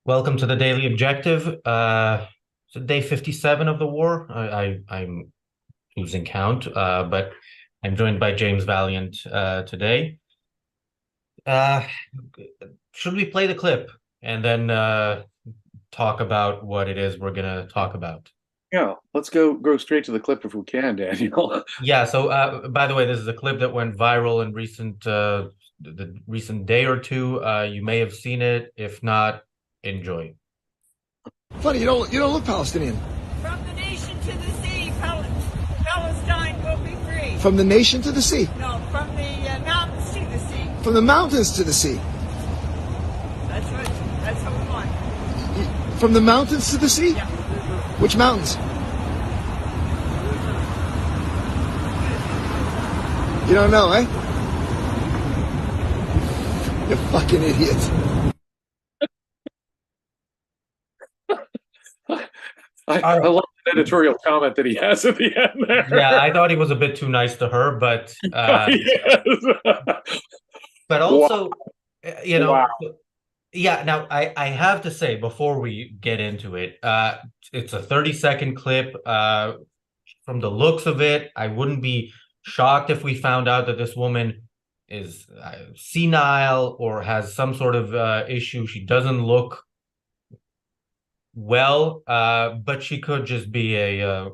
Welcome to the Daily Objective. So day 57 of the war. I'm losing count, but I'm joined by James Valliant today. Uh, should we play the clip and then talk about what it is we're gonna talk about? Yeah, let's go straight to the clip if we can, Daniel. Yeah, so by the way, this is a clip that went viral in the recent day or two. You may have seen it. If not, enjoy. Funny, you don't look Palestinian. From the nation to the sea, Palestine will be free. From the nation to the sea. No, from the mountains to the sea. From the mountains to the sea. That's what we want. From the mountains to the sea? Yeah. Which mountains? You don't know, eh? You fucking idiot. I love the editorial comment that he has at the end there. Yeah, I thought he was a bit too nice to her, but Yes. but Wow. also, you know, Wow. yeah. Now, I have to say before we get into it, it's a 30-second clip. From the looks of it, I wouldn't be shocked if we found out that this woman is senile or has some sort of issue. She doesn't look well, but she could just be a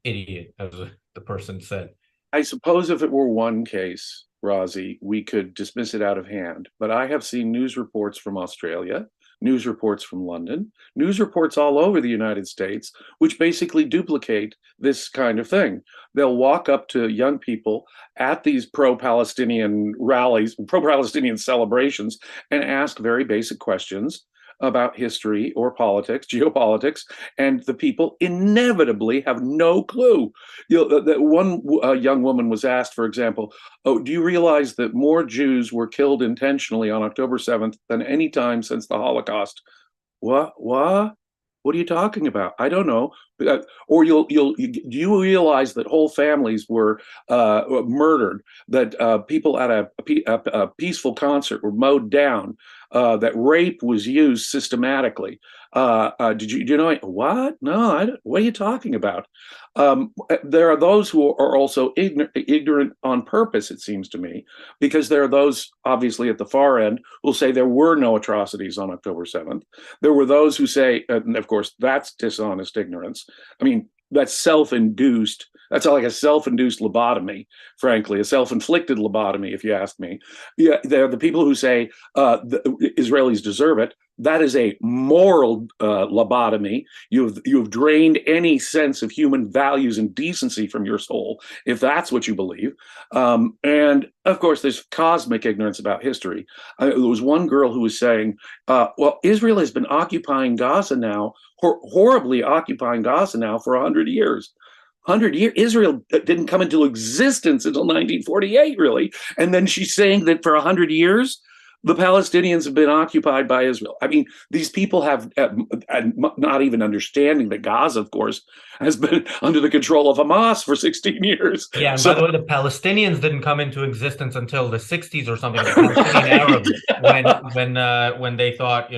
idiot, as the person said. I suppose if it were one case, Razi, we could dismiss it out of hand. But I have seen news reports from Australia, news reports from London, news reports all over the United States, which basically duplicate this kind of thing. They'll walk up to young people at these pro-Palestinian rallies, pro-Palestinian celebrations, and ask very basic questions about history or politics, geopolitics, and the people inevitably have no clue. That one young woman was asked, for example, "Oh, do you realize that more Jews were killed intentionally on October 7th than any time since the Holocaust?" What? What? What are you talking about? I don't know. Or do you realize that whole families were murdered? That people at a peaceful concert were mowed down? That rape was used systematically? Do you know what? No, I don't, what are you talking about? There are those who are also ignorant on purpose, it seems to me, because there are those, obviously, at the far end who will say there were no atrocities on October 7th. There were those who say, and of course, that's dishonest ignorance. I mean, that's self-induced. That's like a self-induced lobotomy, frankly, a self-inflicted lobotomy, if you ask me. Yeah, they're the people who say the Israelis deserve it. That is a moral lobotomy. You've drained any sense of human values and decency from your soul, if that's what you believe. And of course, there's cosmic ignorance about history. There was one girl who was saying, "Well, Israel has been occupying Gaza now, horribly occupying Gaza now for 100 years." 100 years. Israel didn't come into existence until 1948, really. And then she's saying that for 100 years, the Palestinians have been occupied by Israel. I mean, these people have not even understanding that Gaza, of course, has been under the control of Hamas for 16 years. Yeah, and by So, the way, the Palestinians didn't come into existence until the 60s or something. The Palestinian Arabs, when they thought,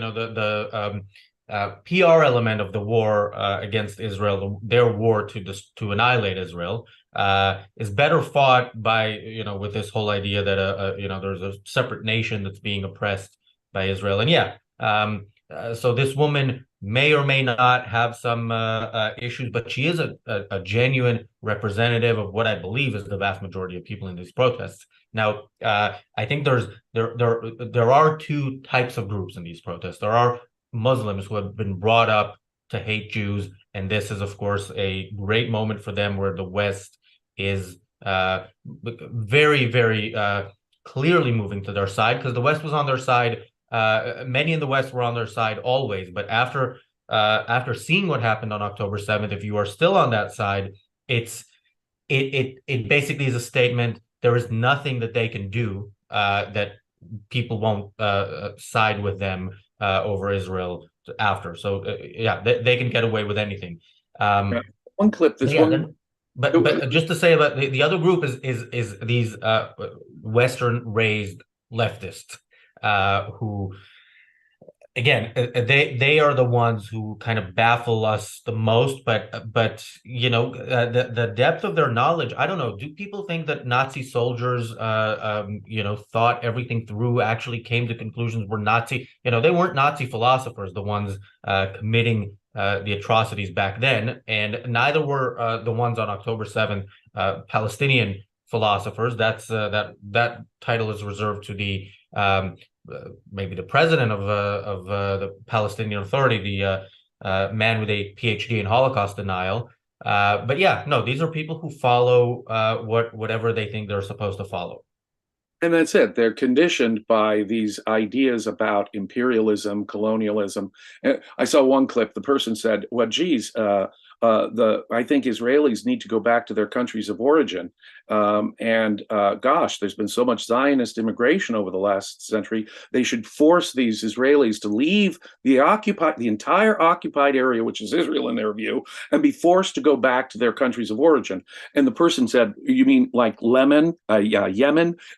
PR element of the war against Israel, their war to annihilate Israel, is better fought by, with this whole idea that there's a separate nation that's being oppressed by Israel. And yeah, so this woman may or may not have some issues, but she is a genuine representative of what I believe is the vast majority of people in these protests. Now, I think there are two types of groups in these protests. There are Muslims who have been brought up to hate Jews, and this is, of course, a great moment for them where the West is very, very clearly moving to their side, because the West was on their side. Many in the West were on their side always, but after seeing what happened on October 7th, if you are still on that side, it basically is a statement. There is nothing that they can do that people won't side with them over Israel after. So yeah, they can get away with anything. one clip, this Yeah, one. but just to say about the other group is these Western raised leftists who again, they are the ones who kind of baffle us the most. But the depth of their knowledge, I don't know. Do people think that Nazi soldiers, thought everything through, actually came to conclusions, were Nazi? They weren't Nazi philosophers, the ones committing the atrocities back then, and neither were the ones on October 7th, Palestinian philosophers. That title is reserved to the maybe the president of the Palestinian Authority, the man with a PhD in Holocaust denial. But yeah, no, these are people who follow whatever they think they're supposed to follow. And that's it. They're conditioned by these ideas about imperialism, colonialism. I saw one clip. The person said, "Well, geez, I think Israelis need to go back to their countries of origin." Gosh, there's been so much Zionist immigration over the last century. They should force these Israelis to leave the entire occupied area, which is Israel in their view, and be forced to go back to their countries of origin. And the person said, "You mean like Yemen?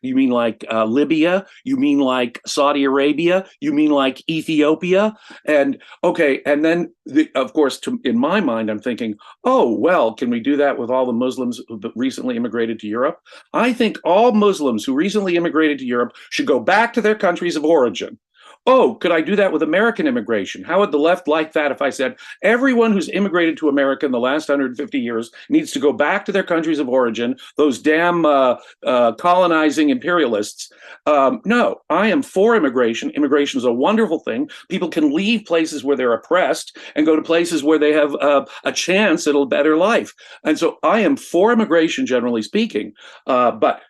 You mean like Libya? You mean like Saudi Arabia? You mean like Ethiopia?" And okay, and then of course, in my mind, I'm thinking, oh well, can we do that with all the Muslims who recently immigrated to Europe? I think all Muslims who recently immigrated to Europe should go back to their countries of origin. Oh, could I do that with American immigration? How would the left like that if I said everyone who's immigrated to America in the last 150 years needs to go back to their countries of origin, those damn colonizing imperialists? No, I am for immigration. Immigration is a wonderful thing. People can leave places where they're oppressed and go to places where they have a chance at a better life. And so I am for immigration, generally speaking. But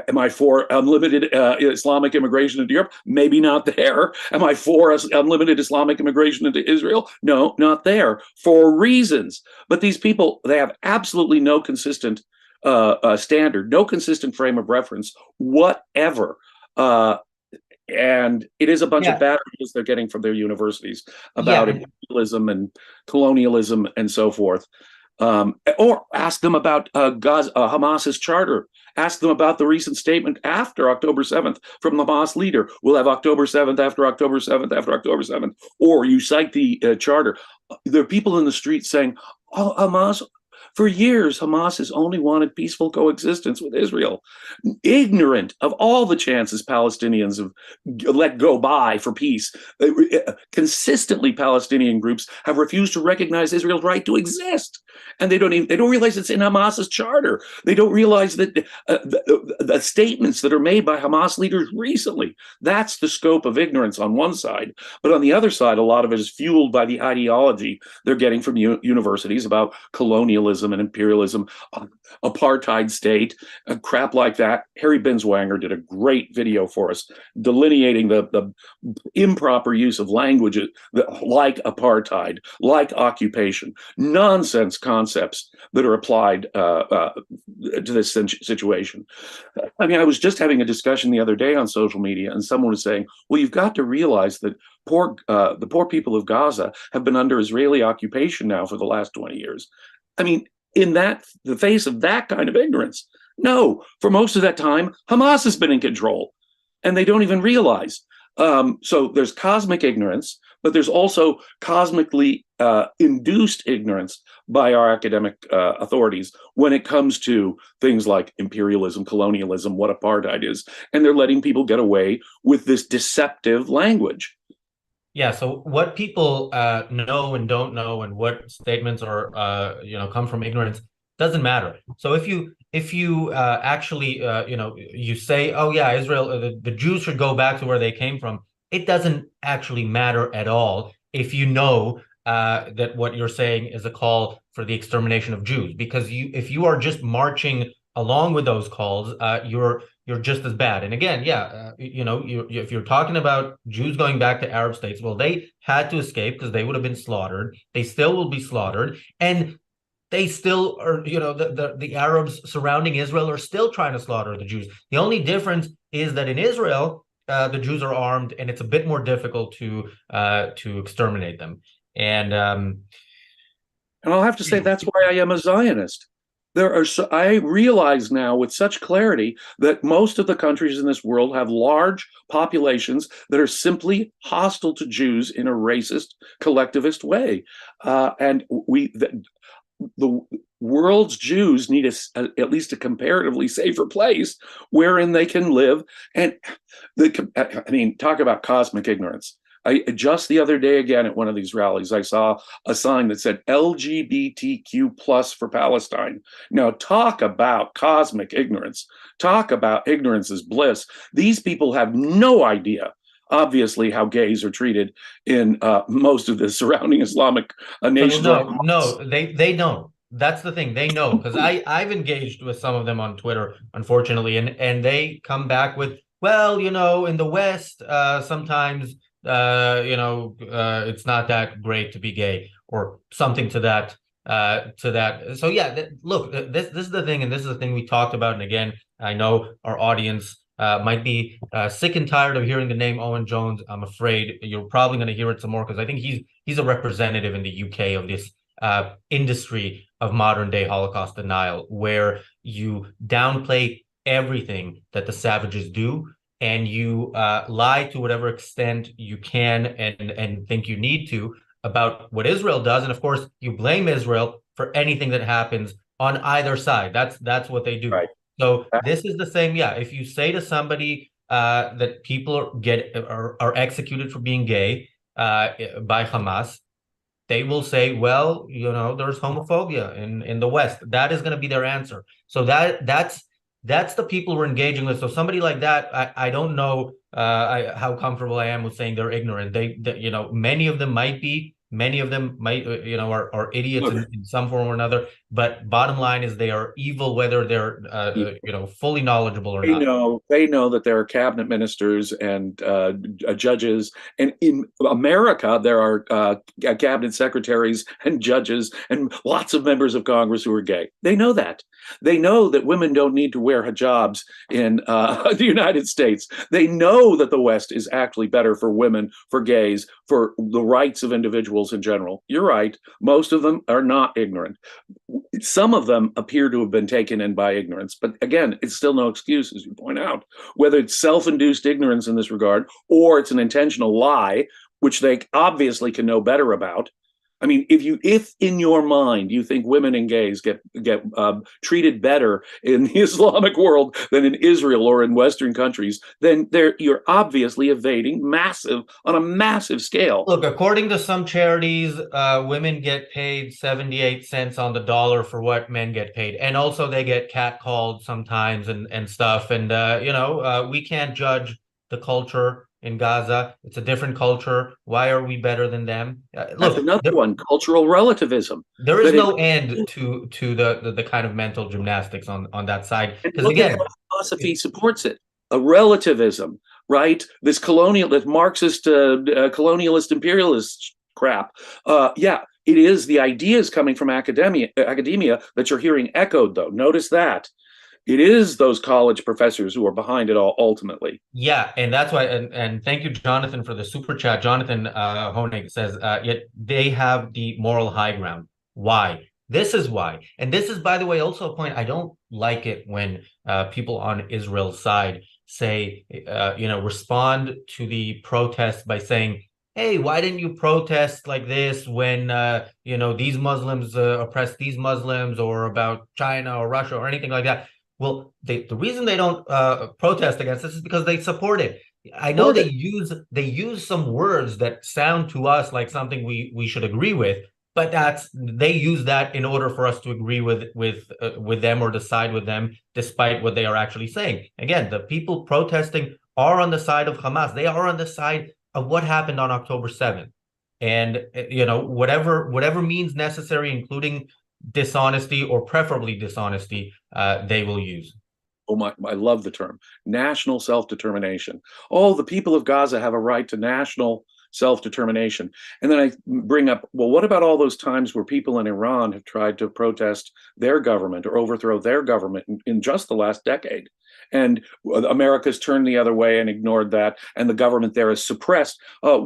am I for unlimited Islamic immigration into Europe? Maybe not there. Am I for unlimited Islamic immigration into Israel? No, not there, for reasons. But these people, they have absolutely no consistent standard, no consistent frame of reference whatever. And it is a bunch of bad ideas they're getting from their universities about imperialism and colonialism and so forth. Or ask them about Hamas's charter. Ask them about the recent statement after October 7th from the Hamas leader. We'll have October 7th after October 7th after October 7th. Or you cite the charter. There are people in the streets saying, oh, Hamas, for years, Hamas has only wanted peaceful coexistence with Israel, ignorant of all the chances Palestinians have let go by for peace. Consistently, Palestinian groups have refused to recognize Israel's right to exist, and they don't realize it's in Hamas's charter. They don't realize that the statements that are made by Hamas leaders recently. That's the scope of ignorance on one side, but on the other side, a lot of it is fueled by the ideology they're getting from universities about colonialism and imperialism, apartheid state, crap like that. Harry Binswanger did a great video for us delineating the improper use of language like apartheid, like occupation, nonsense concepts that are applied to this situation. I mean, I was just having a discussion the other day on social media, and someone was saying, well, you've got to realize that the poor people of Gaza have been under Israeli occupation now for the last 20 years. I mean, in the face of that kind of ignorance, no, for most of that time, Hamas has been in control, and they don't even realize. So there's cosmic ignorance, but there's also cosmically induced ignorance by our academic authorities when it comes to things like imperialism, colonialism, what apartheid is, and they're letting people get away with this deceptive language. Yeah, so what people know and don't know, and what statements are come from ignorance, doesn't matter. So if you actually you say, oh yeah, Israel, the Jews should go back to where they came from, it doesn't actually matter at all if you know that what you're saying is a call for the extermination of Jews, because if you are just marching along with those calls, you're just as bad. And again, if you're talking about Jews going back to Arab states, well, they had to escape because they would have been slaughtered. They still will be slaughtered, and they still are. The Arabs surrounding Israel are still trying to slaughter the Jews. The only difference is that in Israel, the Jews are armed, and it's a bit more difficult to exterminate them. And I'll have to say that's why I am a Zionist. I realize now with such clarity that most of the countries in this world have large populations that are simply hostile to Jews in a racist, collectivist way. The world's Jews need at least a comparatively safer place wherein they can live. And talk about cosmic ignorance. Just the other day, again, at one of these rallies, I saw a sign that said LGBTQ plus for Palestine. Now, talk about cosmic ignorance. Talk about ignorance is bliss. These people have no idea, obviously, how gays are treated in most of the surrounding Islamic nations. No, they don't. That's the thing. They know, because I've engaged with some of them on Twitter, unfortunately, and they come back with, well, in the West, sometimes it's not that great to be gay, or something to that. So yeah, look, this is the thing, and this is the thing we talked about. And again, I know our audience might be sick and tired of hearing the name Owen Jones. I'm afraid you're probably going to hear it some more, because I think he's a representative in the UK of this industry of modern day Holocaust denial, where you downplay everything that the savages do, and you lie to whatever extent you can and think you need to about what Israel does. And of course, you blame Israel for anything that happens on either side. That's what they do. Right. So this is the same. Yeah, if you say to somebody that people are executed for being gay by Hamas, they will say, well, there's homophobia in the West. That is going to be their answer. So that's the people we're engaging with. So somebody like that, I don't know how comfortable I am with saying they're ignorant. They many of them might be. Many of them might, are idiots in some form or another. But bottom line is they are evil, whether they're, fully knowledgeable or not. They know that there are cabinet ministers and judges, and in America there are cabinet secretaries and judges and lots of members of Congress who are gay. They know that. They know that women don't need to wear hijabs in the United States. They know that the West is actually better for women, for gays, for the rights of individuals in general. You're right. Most of them are not ignorant. Some of them appear to have been taken in by ignorance, but again, it's still no excuse, as you point out, whether it's self-induced ignorance in this regard or it's an intentional lie, which they obviously can know better about. I mean, if in your mind you think women and gays get treated better in the Islamic world than in Israel or in Western countries, then you're obviously evading on a massive scale. Look, according to some charities, women get paid 78 cents on the dollar for what men get paid, and also they get catcalled sometimes and stuff. And we can't judge the culture in Gaza. It's a different culture. Why are we better than them? Look, that's another one, cultural relativism. There is no end to the kind of mental gymnastics on that side. Because again, philosophy supports it. A relativism, right? This Marxist, colonialist, imperialist crap. Yeah, it is the ideas coming from academia that you're hearing echoed, though. Notice that. It is those college professors who are behind it all ultimately. Yeah, and that's why, and thank you, Jonathan, for the super chat. Jonathan Honig says, yet they have the moral high ground. Why? This is why. And this is, by the way, also a point. I don't like it when people on Israel's side say, respond to the protest by saying, hey, why didn't you protest like this when, these Muslims oppress these Muslims, or about China or Russia or anything like that? Well, the reason they don't protest against this is because they support it. I know they use some words that sound to us like something we should agree with, but they use that in order for us to agree with them or decide with them, despite what they are actually saying. Again, the people protesting are on the side of Hamas. They are on the side of what happened on October 7th, and whatever means necessary, including dishonesty or preferably dishonesty, they will use. I love the term national self-determination. Oh, the people of Gaza have a right to national self-determination. And then I bring up, well, what about all those times where people in Iran have tried to protest their government or overthrow their government in just the last decade? and America's turned the other way and ignored that, and the government there has suppressed.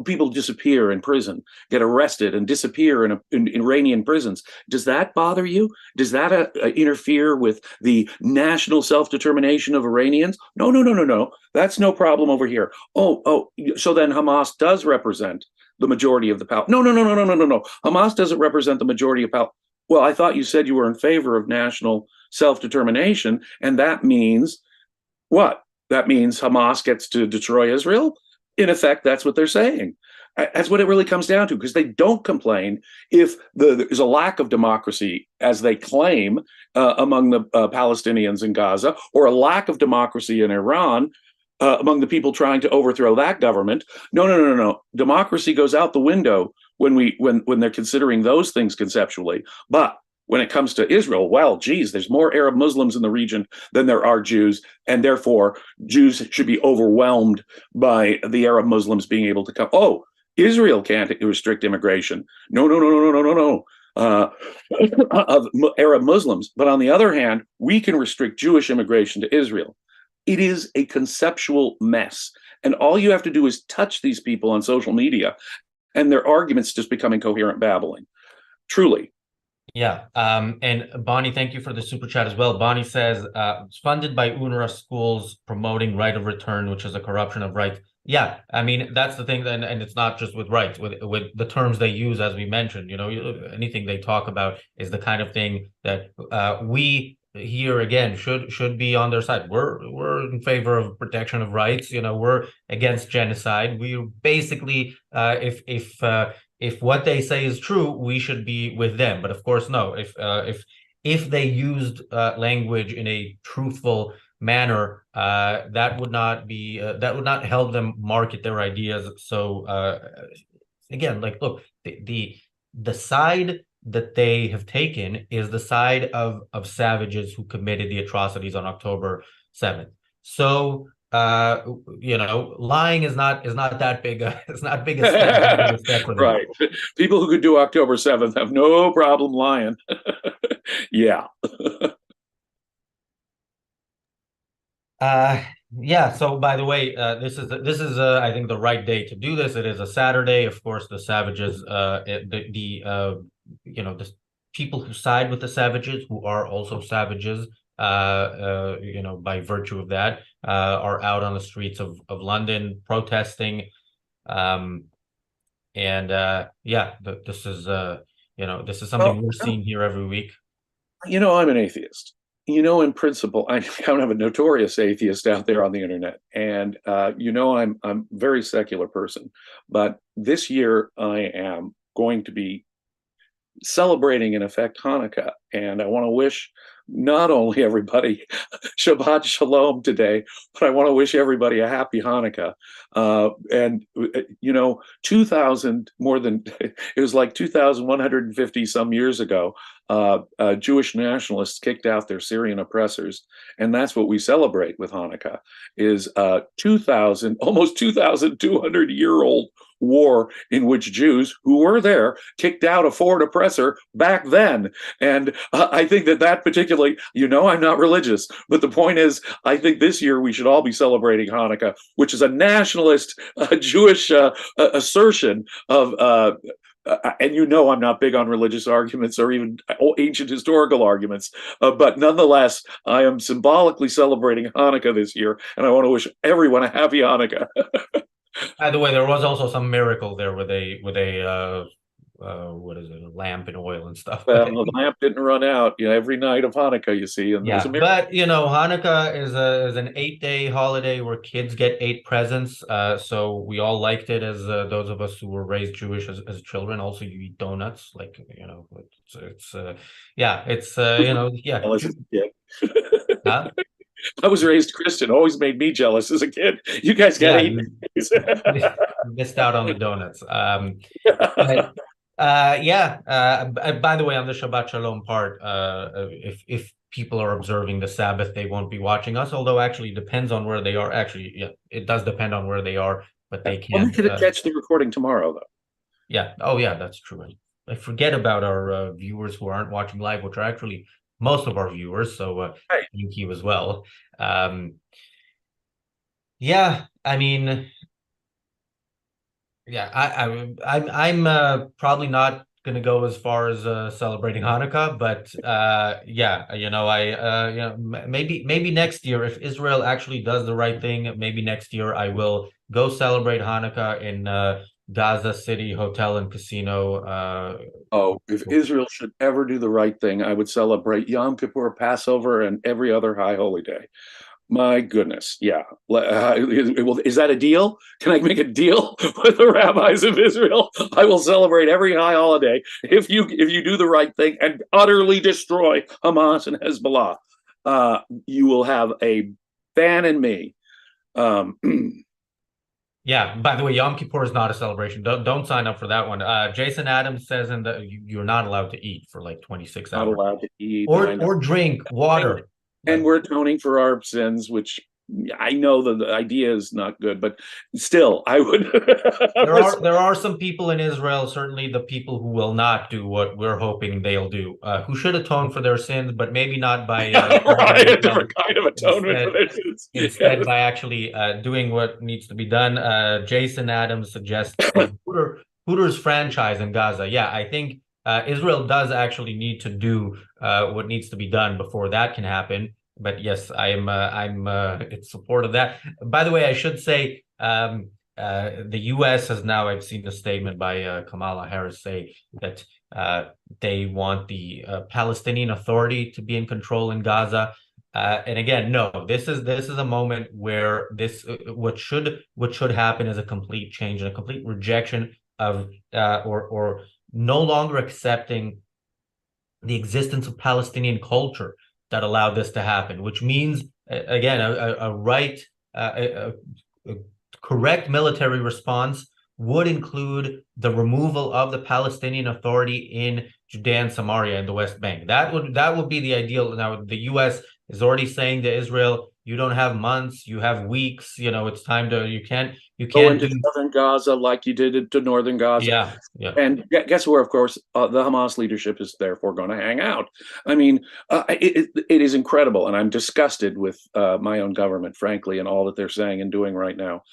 People disappear in prison, get arrested, and disappear in Iranian prisons. Does that bother you? Does that interfere with the national self-determination of Iranians? No, no, no, no, no. That's no problem over here. So then Hamas does represent the majority of the power. No, no, no, no, no, no, no, no. Hamas doesn't represent the majority of power. Well, I thought you said you were in favor of national self-determination, and that means what? That means Hamas gets to destroy Israel? In effect, that's what they're saying. That's what it really comes down to, because they don't complain if there's a lack of democracy, as they claim, among the Palestinians in Gaza, or a lack of democracy in Iran, among the people trying to overthrow that government. No, no, no, no, no. Democracy goes out the window when they're considering those things conceptually. But when it comes to Israel, well, geez, there's more Arab Muslims in the region than there are Jews, and therefore Jews should be overwhelmed by the Arab Muslims being able to come. Oh, Israel can't restrict immigration. No, no, no, no, no, no, no, no. Of Arab Muslims. But on the other hand, we can restrict Jewish immigration to Israel. It is a conceptual mess. And all you have to do is touch these people on social media, and their arguments just become incoherent babbling. Truly. Yeah. And Bonnie, thank you for the super chat as well. Bonnie says, it's funded by UNRWA schools promoting right of return, which is a corruption of rights. Yeah, I mean, that's the thing, and it's not just with rights, with the terms they use, as we mentioned, anything they talk about is the kind of thing that we here again should be on their side. We're in favor of protection of rights. We're against genocide. We basically, if what they say is true, we should be with them. But of course, no. If they used language in a truthful manner, that would not help them market their ideas. So again, like, look, the side that they have taken is the side of savages who committed the atrocities on October 7th. So lying is not that big it's not big a step for them. Right. People who could do October 7th have no problem lying. Yeah. Yeah. So, by the way, this is I think the right day to do this. It is a Saturday. Of course, the savages, the people who side with the savages, who are also savages, by virtue of that, are out on the streets of London protesting. This is something we're seeing here every week. I'm an atheist. In principle, I'm kind of a notorious atheist out there on the internet, and I'm a very secular person. But this year, I am going to be celebrating, in effect, Hanukkah, and I want to wish not only everybody Shabbat Shalom today, but I want to wish everybody a happy Hanukkah. 2000, more than, it was like 2,150 some years ago, Jewish nationalists kicked out their Syrian oppressors, and that's what we celebrate with Hanukkah, is almost 2,200-year-old war in which Jews who were there kicked out a foreign oppressor back then. And I think that particularly, I'm not religious, but the point is, I think this year we should all be celebrating Hanukkah, which is a nationalist Jewish assertion of and I'm not big on religious arguments or even ancient historical arguments, but nonetheless, I am symbolically celebrating Hanukkah this year, and I want to wish everyone a happy Hanukkah. By the way, there was also some miracle there with a what is it, a lamp and oil and stuff. Well, the lamp didn't run out. Every night of Hanukkah, you see. And yeah, but Hanukkah is an 8-day holiday where kids get 8 presents. So we all liked it, as those of us who were raised Jewish as children. Also, you eat donuts, like yeah. Huh? I was raised Christian. Always made me jealous as a kid. You guys got 8 days. You missed out on the donuts. By the way, on the Shabbat Shalom part, if people are observing the Sabbath, they won't be watching us. Although actually, it depends on where they are. Actually, yeah, it does depend on where they are, but they can't. We could catch the recording tomorrow, though. Yeah. Oh, yeah, that's true. I forget about our viewers who aren't watching live, which are actually most of our viewers. So Right. thank you as well. Yeah, I mean, yeah, I'm probably not going to go as far as celebrating Hanukkah, but yeah, maybe next year, if Israel actually does the right thing, maybe next year I will go celebrate Hanukkah in Gaza City Hotel and Casino. Oh, if Israel should ever do the right thing, I would celebrate Yom Kippur, Passover, and every other high holy day. My goodness, yeah. Is that a deal? Can I make a deal with the rabbis of Israel? I will celebrate every high holiday if you do the right thing and utterly destroy Hamas and Hezbollah. You will have a fan in me. Um, Yeah, by the way, Yom Kippur is not a celebration. Don't sign up for that one. Jason Adams says in the you're not allowed to eat for like 26 not hours allowed to eat, and I know. or drink water. And we're atoning for our sins, which I know the idea is not good, but still, I would. There are some people in Israel, certainly the people who will not do what we're hoping they'll do, who should atone for their sins, but maybe not by Right, a different kind of atonement for their sins. instead Yes. by actually doing what needs to be done. Jason Adams suggests Hooters franchise in Gaza. Yeah, I think Israel does actually need to do what needs to be done before that can happen. But yes, I'm in support of that. By the way, I should say the U.S. has now, I've seen a statement by Kamala Harris say that they want the Palestinian Authority to be in control in Gaza. And again, no, this is a moment where what should happen is a complete change and a complete rejection of or no longer accepting the existence of Palestinian culture that allowed this to happen, which means again a right a correct military response would include the removal of the Palestinian Authority in Judea and Samaria in the West Bank. That would be the ideal. Now the U.S. is already saying to Israel, you don't have months, you have weeks. It's time to you can't Go into do. southern Gaza like you did to northern Gaza. Yeah. And guess where, of course, the Hamas leadership is therefore going to hang out. I mean, it is incredible. And I'm disgusted with my own government, frankly, and all that they're saying and doing right now.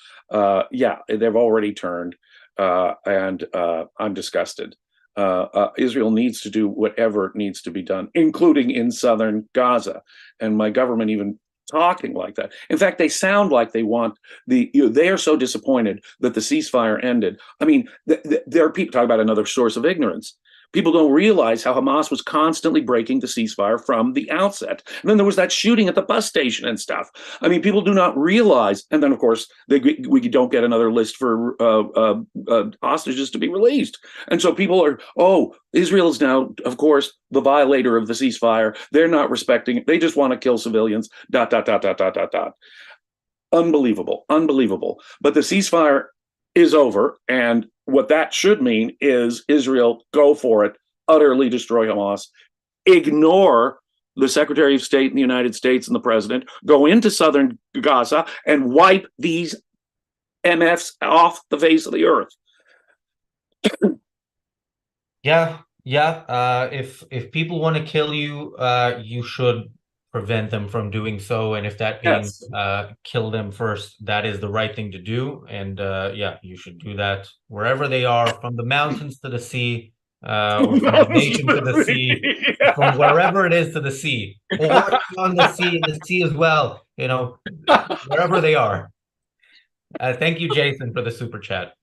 Yeah, they've already turned, and I'm disgusted. Israel needs to do whatever needs to be done, including in southern Gaza. And my government even talking like that. In fact, they sound like they want they are so disappointed that the ceasefire ended. I mean, there are people talking about another source of ignorance. People don't realize how Hamas was constantly breaking the ceasefire from the outset. And then there was that shooting at the bus station and stuff. I mean, people do not realize. And then, of course, we don't get another list for hostages to be released. And so people are, Israel is now, of course, the violator of the ceasefire. They're not respecting it. They just want to kill civilians. ... Unbelievable. But the ceasefire is over, and what that should mean is Israel go for it, utterly destroy Hamas, ignore the Secretary of State in the United States and the President, go into southern Gaza and wipe these MFs off the face of the earth. Yeah. If people want to kill you, you should prevent them from doing so, and if that means kill them first, that is the right thing to do. And yeah, you should do that wherever they are, from the mountains to the sea, or from the nation to the sea, from wherever it is to the sea, or on the sea as well, wherever they are. Thank you, Jason, for the super chat.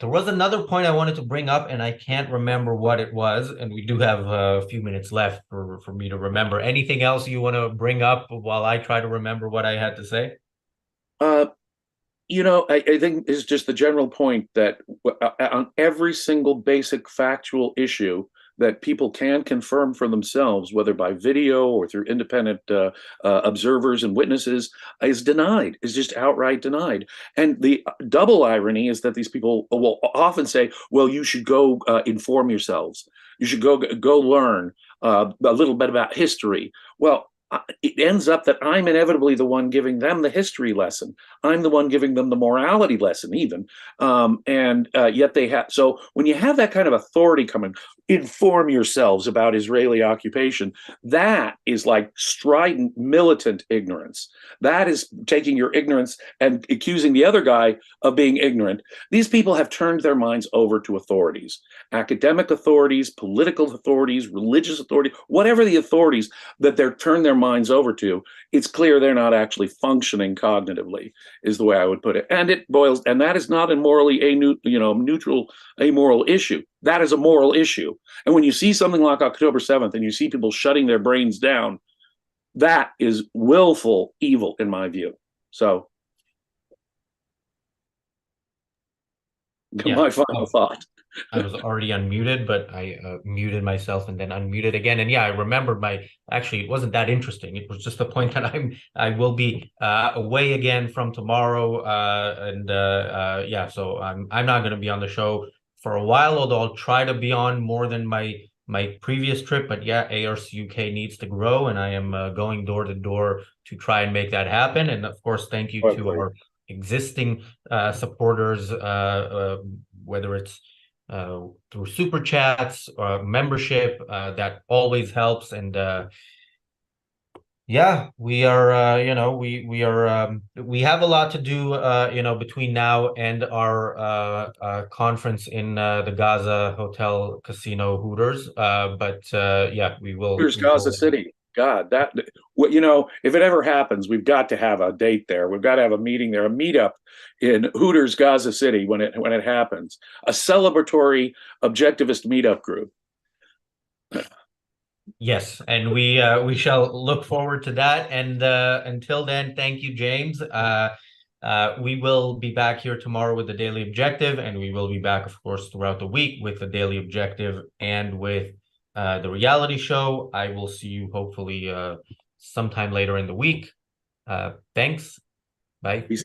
There was another point I wanted to bring up, and I can't remember what it was. And we do have a few minutes left for me to remember. Anything else you want to bring up while I try to remember what I had to say? I think it's just the general point that on every single basic factual issue that people can confirm for themselves, whether by video or through independent observers and witnesses, is just outright denied. And the double irony is that these people will often say, well, you should go inform yourselves. You should go learn a little bit about history. Well, it ends up that I'm inevitably the one giving them the history lesson. I'm the one giving them the morality lesson, even. And yet they have. So when you have that kind of authority coming, inform yourselves about Israeli occupation, that is like strident, militant ignorance. That is taking your ignorance and accusing the other guy of being ignorant. These people have turned their minds over to authorities, academic authorities, political authorities, religious authorities, whatever the authorities that they're turned their minds over to. It's clear they're not actually functioning cognitively, is the way I would put it. And that is not a morally neutral, amoral issue. That is a moral issue. And when you see something like October 7th and you see people shutting their brains down, that is willful evil in my view. So Yeah. my final thought. I was already unmuted, but I muted myself and then unmuted again. And yeah, I remembered actually, it wasn't that interesting. It was just the point that I will be away again from tomorrow. Yeah, so I'm not going to be on the show for a while, although I'll try to be on more than my previous trip. But yeah, ARCUK needs to grow, and I am going door to door to try and make that happen. And of course, thank you to our existing supporters, whether it's through super chats or membership, that always helps. And yeah, we are we have a lot to do between now and our conference in the Gaza Hotel Casino Hooters, but yeah, we will. Here's Gaza City. God, if it ever happens, we've got to have a date there. We've got to have a meeting there, a meetup in Hooters, Gaza City when it happens. A celebratory objectivist meetup group. Yes, and we shall look forward to that. And until then, thank you, James. We will be back here tomorrow with the Daily Objective, and we will be back, of course, throughout the week with the Daily Objective and with the reality show. I will see you hopefully sometime later in the week. Thanks. Bye. Peace.